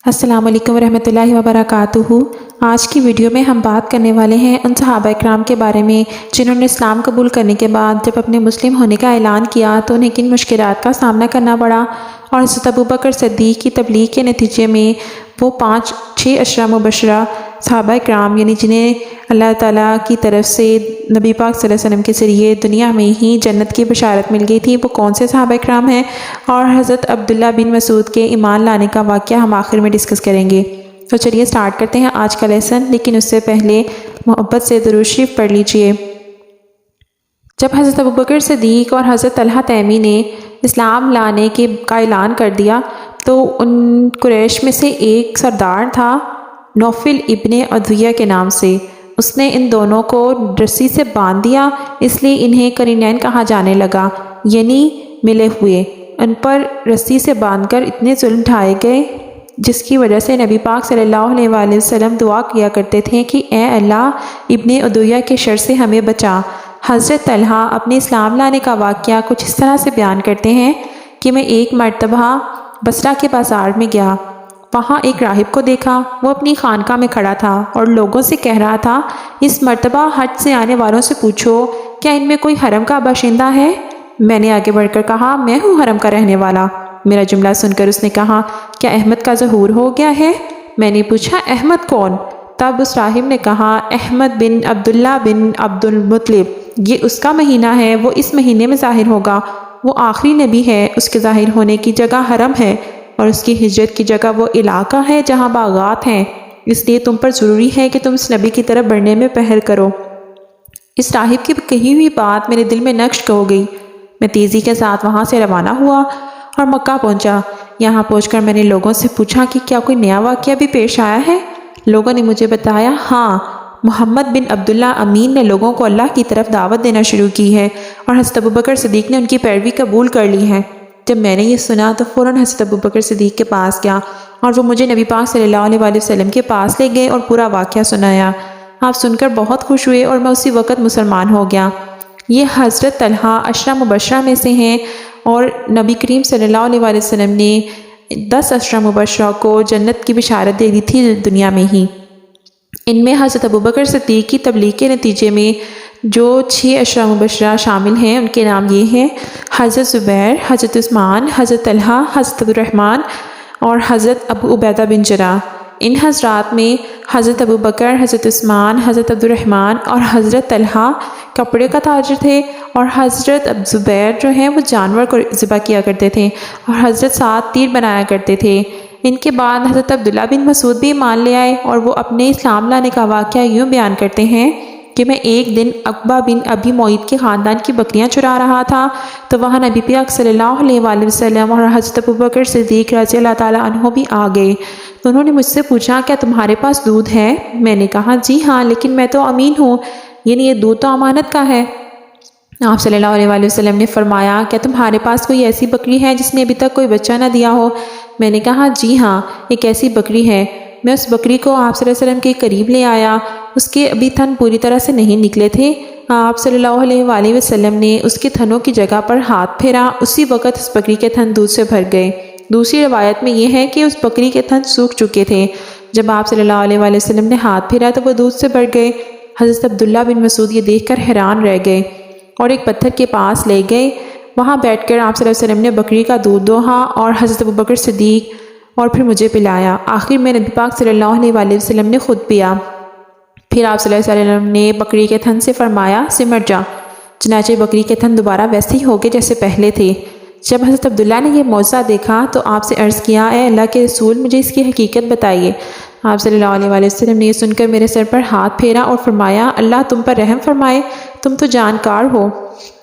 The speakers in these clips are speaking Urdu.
السلام علیکم ورحمۃ اللہ وبرکاتہ۔ آج کی ویڈیو میں ہم بات کرنے والے ہیں ان صحابہ اکرام کے بارے میں جنہوں نے اسلام قبول کرنے کے بعد جب اپنے مسلم ہونے کا اعلان کیا تو انہیں کن مشکلات کا سامنا کرنا پڑا، اور حضرت ابوبکر صدیق کی تبلیغ کے نتیجے میں وہ 6 عشرہ مبشرہ صحابہ اکرام یعنی جنہیں اللہ تعالیٰ کی طرف سے نبی پاک صلی اللہ علیہ وسلم کے ذریعے دنیا میں ہی جنت کی بشارت مل گئی تھی، وہ کون سے صحابہ اکرام ہیں، اور حضرت عبداللہ بن مسعود کے ایمان لانے کا واقعہ ہم آخر میں ڈسکس کریں گے۔ تو چلیے سٹارٹ کرتے ہیں آج کا لیسن، لیکن اس سے پہلے محبت سے درود شریف پڑھ لیجئے۔ جب حضرت ابوبکر صدیق اور حضرت طلحہ تیمی نے اسلام لانے کا اعلان کر دیا تو ان قریش میں سے ایک سردار تھا نوفل ابن عدویہ کے نام سے، اس نے ان دونوں کو رسی سے باندھ دیا، اس لیے انہیں قرینین کہا جانے لگا، یعنی ملے ہوئے۔ ان پر رسی سے باندھ کر اتنے ظلم ڈھائے گئے جس کی وجہ سے نبی پاک صلی اللہ علیہ وآلہ وسلم دعا کیا کرتے تھے کہ اے اللہ ابن عدویہ کے شر سے ہمیں بچا۔ حضرت طلحہ اپنے اسلام لانے کا واقعہ کچھ اس طرح سے بیان کرتے ہیں کہ میں ایک مرتبہ بصرہ کے بازار میں گیا، وہاں ایک راہب کو دیکھا، وہ اپنی خانقاہ میں کھڑا تھا اور لوگوں سے کہہ رہا تھا اس مرتبہ حج سے آنے والوں سے پوچھو کیا ان میں کوئی حرم کا باشندہ ہے؟ میں نے آگے بڑھ کر کہا میں ہوں حرم کا رہنے والا۔ میرا جملہ سن کر اس نے کہا کیا احمد کا ظہور ہو گیا ہے؟ میں نے پوچھا احمد کون؟ تب اس راہب نے کہا احمد بن عبداللہ بن عبد المطلب، یہ اس کا مہینہ ہے، وہ اس مہینے میں ظاہر ہوگا، وہ آخری نبی ہے، اس کے ظاہر ہونے کی جگہ حرم ہے اور اس کی ہجرت کی جگہ وہ علاقہ ہے جہاں باغات ہیں، اس لیے تم پر ضروری ہے کہ تم اس نبی کی طرف بڑھنے میں پہل کرو۔ اس راہب کی کہی ہوئی بات میرے دل میں نقش ہو گئی، میں تیزی کے ساتھ وہاں سے روانہ ہوا اور مکہ پہنچا۔ یہاں پہنچ کر میں نے لوگوں سے پوچھا کہ کیا کوئی نیا واقعہ بھی پیش آیا ہے؟ لوگوں نے مجھے بتایا ہاں، محمد بن عبداللہ امین نے لوگوں کو اللہ کی طرف دعوت دینا شروع کی ہے اور حضرت ابوبکر صدیق نے ان کی پیروی قبول کر لی ہے۔ جب میں نے یہ سنا تو فوراً حضرت ابوبکر صدیق کے پاس گیا اور وہ مجھے نبی پاک صلی اللہ علیہ وآلہ وسلم کے پاس لے گئے اور پورا واقعہ سنایا۔ آپ سن کر بہت خوش ہوئے اور میں اسی وقت مسلمان ہو گیا۔ یہ حضرت طلحہ عشرہ مبشرہ میں سے ہیں اور نبی کریم صلی اللہ علیہ وآلہ وسلم نے 10 عشرہ مبشرہ کو جنت کی بشارت دے دی تھی دنیا میں ہی۔ ان میں حضرت ابوبکر صدیق کی تبلیغ کے نتیجے میں جو 6 عشرہ مبشرہ شامل ہیں ان کے نام یہ ہیں حضرت زبیر، حضرت عثمان، حضرت طلحہ، حضرت عبدالرحمن اور حضرت ابو عبیدہ بن جراح۔ ان حضرات میں حضرت ابوبکر، حضرت عثمان، حضرت عبدالرحمن اور حضرت طلحہ کپڑے کا تاجر تھے، اور حضرت زبیر جو ہیں وہ جانور کو ذبح کیا کرتے تھے، اور حضرت سعد تیر بنایا کرتے تھے۔ ان کے بعد حضرت عبداللہ بن مسعود بھی ایمان لے آئے اور وہ اپنے اسلام لانے کا واقعہ یوں بیان کرتے ہیں کہ میں ایک دن عقبہ بن ابی معیط کے خاندان کی بکریاں چرا رہا تھا تو وہاں نبی پاک صلی اللہ علیہ وآلہ وسلم اور حضرت ابوبکر صدیق رضی اللہ تعالیٰ عنہ بھی آ گئے۔ انہوں نے مجھ سے پوچھا کیا تمہارے پاس دودھ ہے؟ میں نے کہا جی ہاں، لیکن میں تو امین ہوں، یعنی یہ دودھ تو امانت کا ہے۔ آپ صلی اللہ علیہ وآلہ وسلم نے فرمایا کیا تمہارے پاس کوئی ایسی بکری ہے جس نے ابھی تک کوئی بچہ نہ دیا ہو؟ میں نے کہا جی ہاں، ایک ایسی بکری ہے۔ میں اس بکری کو آپ صلی اللہ علیہ وسلم کے قریب لے آیا، اس کے ابھی تھن پوری طرح سے نہیں نکلے تھے۔ آپ صلی اللہ علیہ وآلہ وسلم نے اس کے تھنوں کی جگہ پر ہاتھ پھیرا، اسی وقت اس بکری کے تھن دودھ سے بھر گئے۔ دوسری روایت میں یہ ہے کہ اس بکری کے تھن سوکھ چکے تھے۔ جب آپ صلی اللہ علیہ وآلہ وسلم نے ہاتھ پھیرا تو وہ دودھ سے بھر گئے۔ حضرت عبداللہ بن مسعود یہ دیکھ کر حیران رہ گئے اور ایک پتھر کے پاس لے گئے، وہاں بیٹھ کر آپ صلی اللہ علیہ وسلم نے بکری کا دودھ دوہا اور حضرت ابوبکر صدیق اور پھر مجھے پلایا۔ آخر میں نبی پاک صلی اللہ علیہ وآلہ وسلم نے خود پیا۔ پھر آپ صلی اللہ علیہ وسلم نے بکری کے تھن سے فرمایا سمٹ جا، چنانچہ بکری کے تھن دوبارہ ویسے ہی ہو گئے جیسے پہلے تھے۔ جب حضرت عبداللہ نے یہ معجزہ دیکھا تو آپ سے عرض کیا اے اللہ کے رسول مجھے اس کی حقیقت بتائیے۔ آپ صلی اللہ علیہ وآلہ وسلم نے یہ سن کر میرے سر پر ہاتھ پھیرا اور فرمایا اللہ تم پر رحم فرمائے، تم تو جانکار ہو۔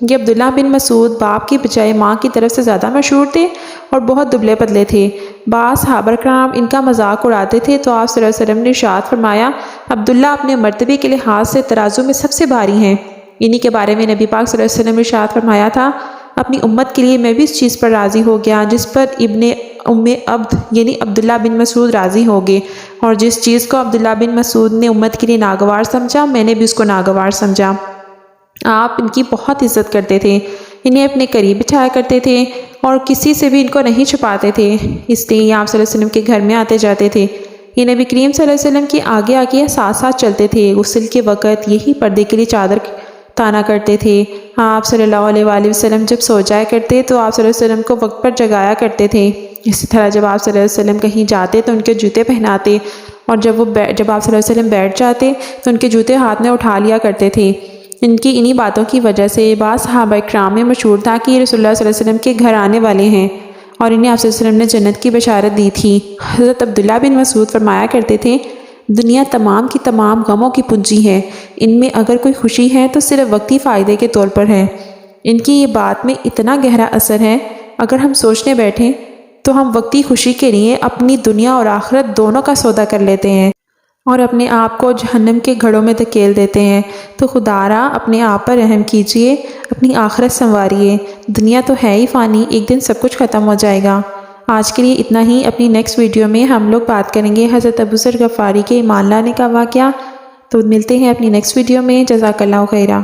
یہ عبداللہ بن مسعود باپ کی بجائے ماں کی طرف سے زیادہ مشہور تھے اور بہت دبلے پتلے تھے۔ بعض صحابہ کرام ان کا مذاق اڑاتے تھے تو آپ صلی اللہ علیہ وسلم نے ارشاد فرمایا عبداللہ اپنے مرتبے کے لحاظ سے ترازو میں سب سے بھاری ہیں۔ انہی کے بارے میں نبی پاک صلی اللہ علیہ وسلم نے ارشاد فرمایا تھا اپنی امت کے لیے میں بھی اس چیز پر راضی ہو گیا جس پر ابن ام عبد یعنی عبداللہ بن مسعود راضی ہو گئے، اور جس چیز کو عبداللہ بن مسعود نے امت کے لیے ناگوار سمجھا میں نے بھی اس کو ناگوار سمجھا۔ آپ ان کی بہت عزت کرتے تھے۔ انہیں اپنے قریب بٹھایا کرتے تھے اور کسی سے بھی ان کو نہیں چھپاتے تھے، اس لیے آپ صلی اللہ علیہ وسلم کے گھر میں آتے جاتے تھے۔ یہ نبی کریم صلی اللہ علیہ وسلم کے آگے آگے ساتھ ساتھ چلتے تھے، غسل کے وقت یہی پردے کے لیے چادر تانا کرتے تھے۔ آپ صلی اللہ علیہ وآلہ وسلم جب سو جایا کرتے تو آپ صلی اللہ علیہ وسلم کو وقت پر جگایا کرتے تھے۔ اسی طرح جب آپ صلی اللہ علیہ وسلم کہیں جاتے تو ان کے جوتے پہناتے، اور جب آپ صلی اللہ علیہ وسلم بیٹھ جاتے تو ان کے جوتے ہاتھ میں اٹھا لیا کرتے تھے۔ ان کی انہی باتوں کی وجہ سے بعض صحابہ کرام میں مشہور تھا کہ یہ رسول اللہ صلی اللہ علیہ وسلم کے گھر آنے والے ہیں، اور انہیں آپ صلی اللہ علیہ وسلم نے جنت کی بشارت دی تھی۔ حضرت عبداللہ بن مسعود فرمایا کرتے تھے، دنیا تمام کی تمام غموں کی پنجی ہے، ان میں اگر کوئی خوشی ہے تو صرف وقتی فائدے کے طور پر ہے۔ ان کی یہ بات میں اتنا گہرا اثر ہے، اگر ہم سوچنے بیٹھیں تو ہم وقتی خوشی کے لیے اپنی دنیا اور آخرت دونوں کا سودا کر لیتے ہیں اور اپنے آپ کو جہنم کے گھڑوں میں دھکیل دیتے ہیں۔ تو خدا را اپنے آپ پر رحم کیجئے، اپنی آخرت سنواریے۔ دنیا تو ہے ہی فانی، ایک دن سب کچھ ختم ہو جائے گا۔ آج کے لیے اتنا ہی۔ اپنی نیکسٹ ویڈیو میں ہم لوگ بات کریں گے حضرت ابو ذر غفاری کے ایمان لانے کا واقعہ۔ تو ملتے ہیں اپنی نیکسٹ ویڈیو میں۔ جزاک اللہ خیرہ۔